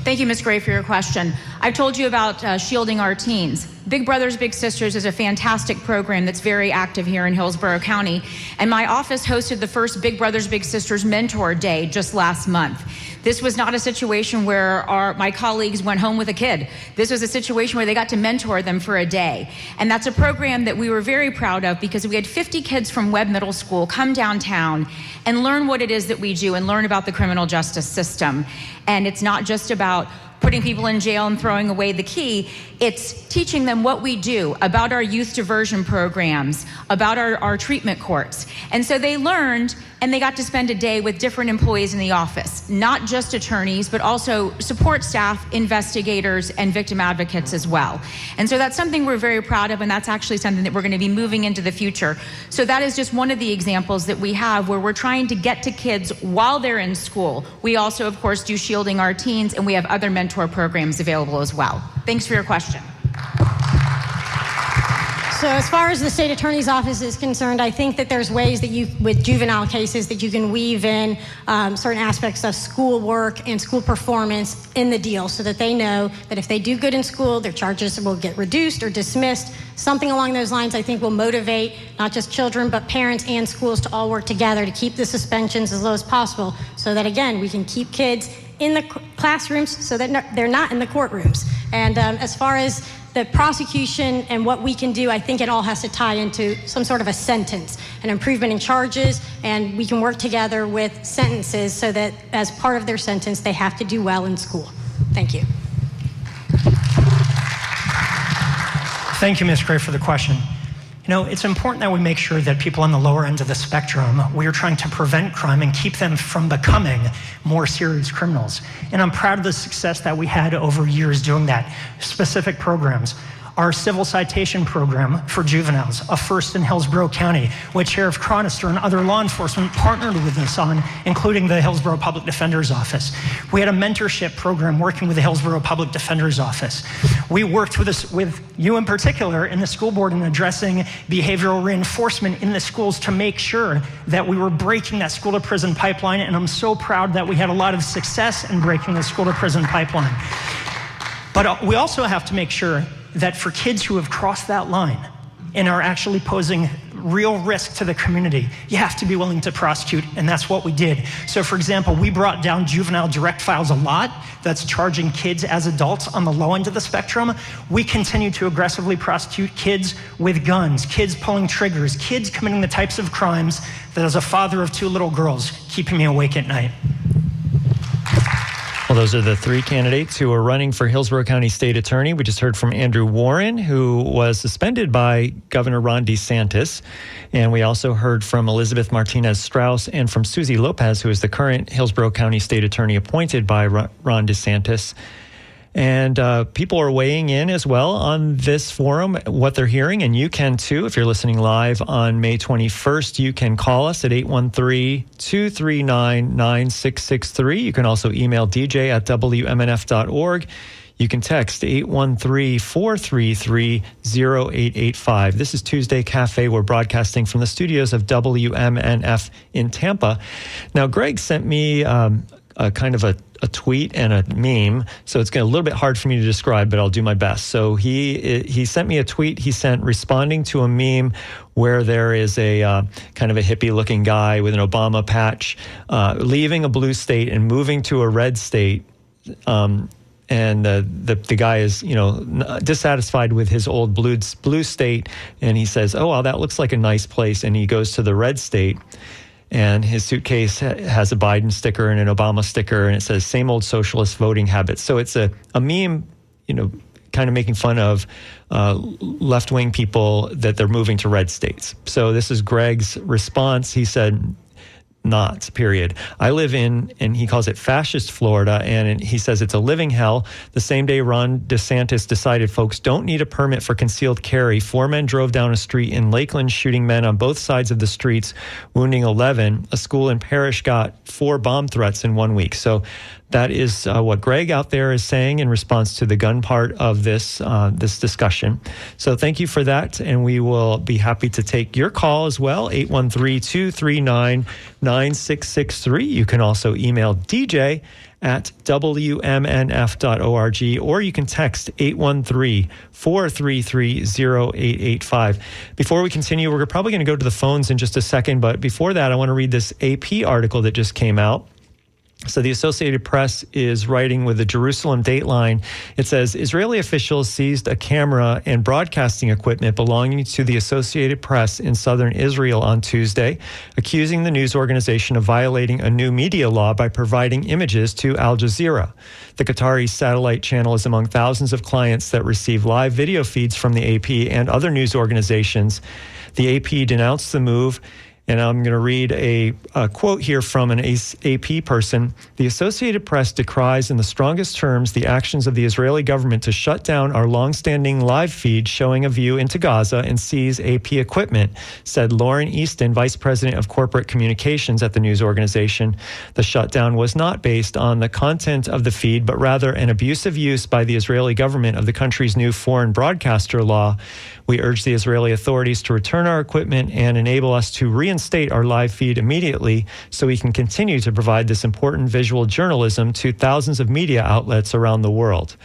Thank you, Ms. Gray, for your question. I've told you about shielding our teens. Big Brothers Big Sisters is a fantastic program that's very active here in Hillsborough County, and my office hosted the first Big Brothers Big Sisters Mentor Day just last month. This was not a situation where my colleagues went home with a kid. This was a situation where they got to mentor them for a day. And that's a program that we were very proud of, because we had 50 kids from Webb Middle School come downtown and learn what it is that we do and learn about the criminal justice system. And it's not just about putting people in jail and throwing away the key. It's teaching them what we do, about our youth diversion programs, about our treatment courts. And so they learned, and they got to spend a day with different employees in the office, not just attorneys, but also support staff, investigators, and victim advocates as well. And so that's something we're very proud of, and that's actually something that we're going to be moving into the future. So that is just one of the examples that we have where we're trying to get to kids while they're in school. We also, of course, do shielding our teens, and we have other mentor programs available as well. Thanks for your question. So as far as the state attorney's office is concerned, I think that there's ways that you, with juvenile cases, that you can weave in certain aspects of school work and school performance in the deal, so that they know that if they do good in school, their charges will get reduced or dismissed. Something along those lines, I think, will motivate not just children, but parents and schools to all work together to keep the suspensions as low as possible, so that, again, we can keep kids in the classrooms so that they're not in the courtrooms. And as far as the prosecution and what we can do, I think it all has to tie into some sort of a sentence, an improvement in charges, and we can work together with sentences so that as part of their sentence, they have to do well in school. Thank you. Thank you, Ms. Gray, for the question. You know, it's important that we make sure that people on the lower end of the spectrum, we are trying to prevent crime and keep them from becoming more serious criminals. And I'm proud of the success that we had over years doing that, specific programs. our civil citation program for juveniles, a first in Hillsborough County, which Sheriff Chronister and other law enforcement partnered with us on, including the Hillsborough Public Defender's Office. We had a mentorship program working with the Hillsborough Public Defender's Office. We worked with you in particular in the school board in addressing behavioral reinforcement in the schools to make sure that we were breaking that school to prison pipeline, and I'm so proud that we had a lot of success in breaking the school to prison pipeline. But we also have to make sure that for kids who have crossed that line and are actually posing real risk to the community, you have to be willing to prosecute, and that's what we did. So for example, we brought down juvenile direct files a lot. That's charging kids as adults on the low end of the spectrum. We continue to aggressively prosecute kids with guns, kids pulling triggers, kids committing the types of crimes that, as a father of 2 little girls, keeping me awake at night. Well, those are the 3 candidates who are running for Hillsborough County State Attorney. We just heard from Andrew Warren, who was suspended by Governor Ron DeSantis. And we also heard from Elizabeth Martinez Strauss and from Suzy Lopez, who is the current Hillsborough County State Attorney appointed by Ron DeSantis. And people are weighing in as well on this forum, what they're hearing, and you can too. If you're listening live on May 21st, you can call us at 813-239-9663. You can also email dj@wmnf.org. You can text 813-433-0885. This is Tuesday Cafe. We're broadcasting from the studios of WMNF in Tampa. Now, Greg sent me a kind of a tweet and a meme, so it's a little bit hard for me to describe, but I'll do my best. So he sent me a tweet he sent responding to a meme where there is a kind of a hippie-looking guy with an Obama patch leaving a blue state and moving to a red state. And the guy is, dissatisfied with his old blue state, and he says, "Oh, well, that looks like a nice place," and he goes to the red state. And his suitcase has a Biden sticker and an Obama sticker, and it says "same old socialist voting habits." So it's a meme, kind of making fun of left-wing people that they're moving to red states. So this is Greg's response. He said, "Not, period. I live in," and he calls it fascist Florida, and he says it's a living hell. The same day Ron DeSantis decided folks don't need a permit for concealed carry, 4 men drove down a street in Lakeland, shooting men on both sides of the streets, wounding 11. A school in Parrish got 4 bomb threats in 1 week. So that is what Greg out there is saying in response to the gun part of this discussion. So thank you for that, and we will be happy to take your call as well, 813-239-9663. You can also email dj@wmnf.org, or you can text 813-433-0885. Before we continue, we're probably going to go to the phones in just a second, but before that, I want to read this AP article that just came out. So the Associated Press is writing with the Jerusalem Dateline. It says, Israeli officials seized a camera and broadcasting equipment belonging to the Associated Press in southern Israel on Tuesday, accusing the news organization of violating a new media law by providing images to Al Jazeera. The Qatari satellite channel is among thousands of clients that receive live video feeds from the AP and other news organizations. The AP denounced the move. And I'm going to read a quote here from an AP person. The Associated Press decries in the strongest terms the actions of the Israeli government to shut down our longstanding live feed showing a view into Gaza and seize AP equipment, said Lauren Easton, Vice President of Corporate Communications at the news organization. The shutdown was not based on the content of the feed, but rather an abusive use by the Israeli government of the country's new foreign broadcaster law. We urge the Israeli authorities to return our equipment and enable us to reinstate our live feed immediately so we can continue to provide this important visual journalism to thousands of media outlets around the world.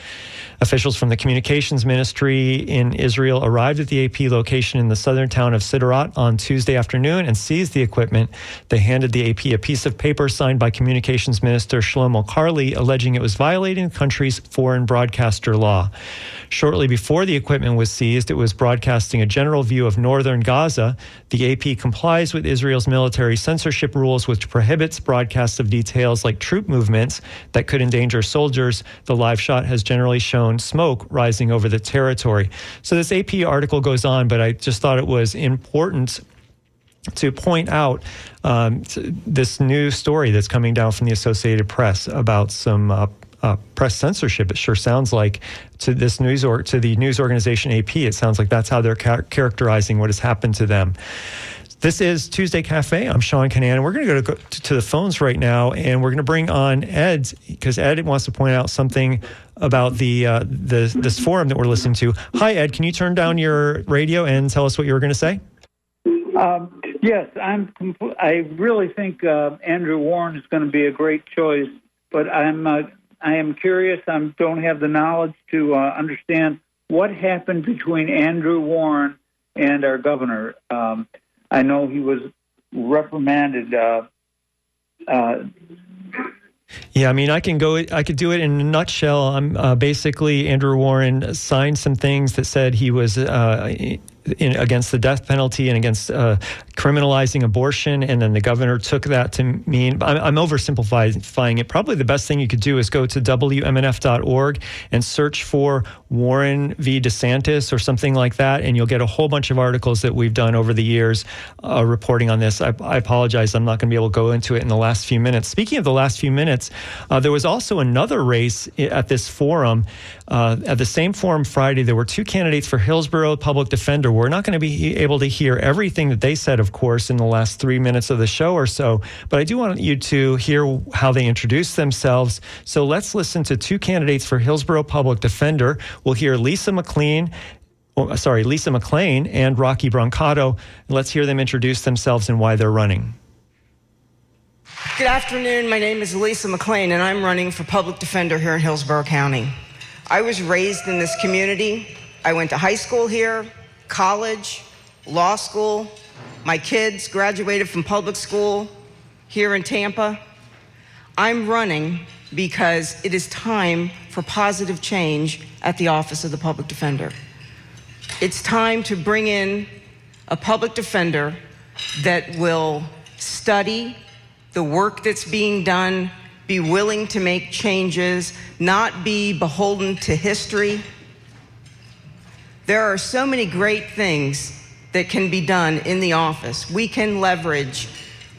Officials from the communications ministry in Israel arrived at the AP location in the southern town of Sderot on Tuesday afternoon and seized the equipment. They handed the AP a piece of paper signed by communications minister Shlomo Karli, alleging it was violating the country's foreign broadcaster law. Shortly before the equipment was seized, it was broadcasting a general view of northern Gaza. The AP complies with Israel's military censorship rules, which prohibits broadcasts of details like troop movements that could endanger soldiers. The live shot has generally shown smoke rising over the territory. So this AP article goes on, but I just thought it was important to point out this new story that's coming down from the Associated Press about some press censorship. It sure sounds like to this news or to the news organization AP. It sounds like that's how they're characterizing what has happened to them. This is Tuesday Cafe. I'm Sean Canan, and we're going to go to the phones right now, and we're going to bring on Ed, because Ed wants to point out something about this forum that we're listening to. Hi, Ed. Can you turn down your radio and tell us what you were going to say? Yes, I really think Andrew Warren is going to be a great choice, but I am curious. I don't have the knowledge to understand what happened between Andrew Warren and our governor. I know he was reprimanded. Yeah, I mean, I could do it in a nutshell. Basically, Andrew Warren signed some things that said he was against the death penalty and against criminalizing abortion, and then the governor took that to mean, I'm oversimplifying it. Probably the best thing you could do is go to WMNF.org and search for Warren v. DeSantis or something like that, and you'll get a whole bunch of articles that we've done over the years reporting on this. I apologize, I'm not going to be able to go into it in the last few minutes. Speaking of the last few minutes, there was also another race at this forum. At the same forum Friday, there were two candidates for Hillsborough Public Defender. We're not going to be able to hear everything that they said, of course, in the last 3 minutes of the show or so, but I do want you to hear how they introduced themselves. So let's listen to two candidates for Hillsborough Public Defender. We'll hear Lisa McLean and Rocky Brancato. Let's hear them introduce themselves and why they're running. Good afternoon. My name is Lisa McLean, and I'm running for public defender here in Hillsborough County. I was raised in this community. I went to high school here, college, law school. My kids graduated from public school here in Tampa. I'm running because it is time for positive change at the Office of the Public Defender. It's time to bring in a public defender that will study the work that's being done, be willing to make changes, not be beholden to history. There are so many great things that can be done in the office. We can leverage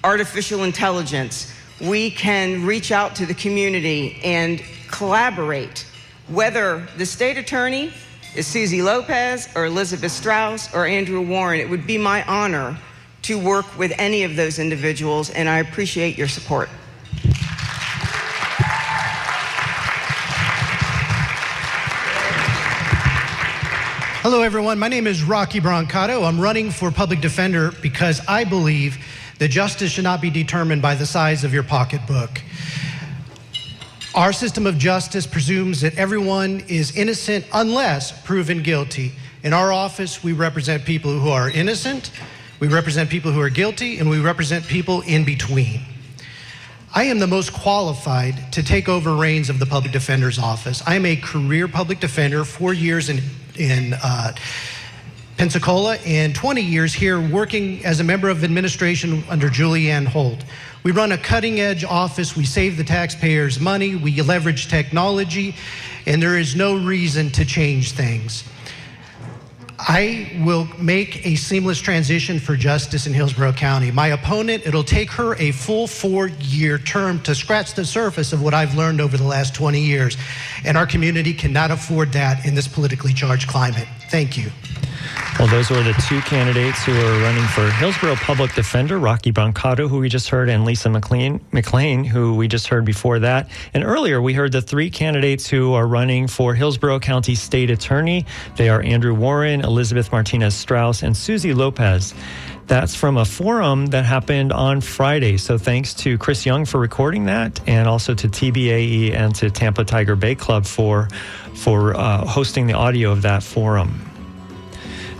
artificial intelligence. We can reach out to the community and collaborate. Whether the state attorney is Suzy Lopez or Elizabeth Strauss or Andrew Warren, it would be my honor to work with any of those individuals, and I appreciate your support. Hello, everyone. My name is Rocky Brancato. I'm running for public defender because I believe that justice should not be determined by the size of your pocketbook. Our system of justice presumes that everyone is innocent unless proven guilty. In our office, we represent people who are innocent, we represent people who are guilty, and we represent people in between. I am the most qualified to take over reins of the public defender's office. I am a career public defender, 4 years in Pensacola and 20 years here working as a member of administration under Julianne Holt. We run a cutting-edge office. We save the taxpayers money. We leverage technology, and there is no reason to change things. I will make a seamless transition for justice in Hillsborough County. My opponent, it'll take her a full 4-year term to scratch the surface of what I've learned over the last 20 years. And our community cannot afford that in this politically charged climate. Thank you. Well, those were the two candidates who are running for Hillsborough Public Defender, Rocky Brancato, who we just heard, and Lisa McLean, who we just heard before that. And earlier, we heard the three candidates who are running for Hillsborough County State Attorney. They are Andrew Warren, Elizabeth Martinez Strauss, and Suzy Lopez. That's from a forum that happened on Friday. So thanks to Chris Young for recording that, and also to TBAE and to Tampa Tiger Bay Club for hosting the audio of that forum.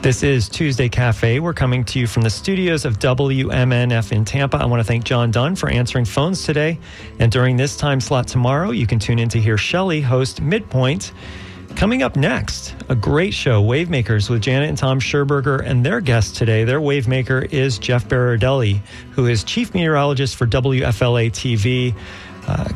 This is Tuesday Cafe. We're coming to you from the studios of WMNF in Tampa. I want to thank John Dunn for answering phones today. And during this time slot tomorrow, you can tune in to hear Shelley host Midpoint. Coming up next, a great show, Wavemakers, with Janet and Tom Scherberger and their guest today. Their wavemaker is Jeff Berardelli, who is chief meteorologist for WFLA TV.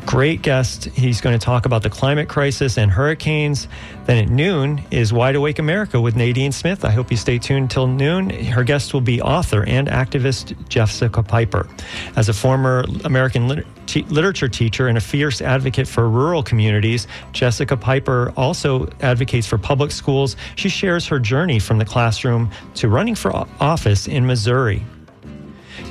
Great guest. He's going to talk about the climate crisis and hurricanes. Then at noon is Wide Awake America with Nadine Smith. I hope you stay tuned till noon. Her guest will be author and activist Jessica Piper. As a former American literature teacher and a fierce advocate for rural communities, Jessica Piper also advocates for public schools. She shares her journey from the classroom to running for office in Missouri.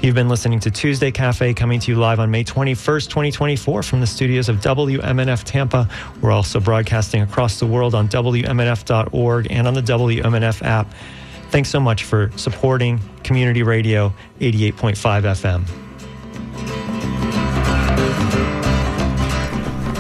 You've been listening to Tuesday Cafe, coming to you live on May 21st, 2024 from the studios of WMNF Tampa. We're also broadcasting across the world on WMNF.org and on the WMNF app. Thanks so much for supporting Community Radio 88.5 FM.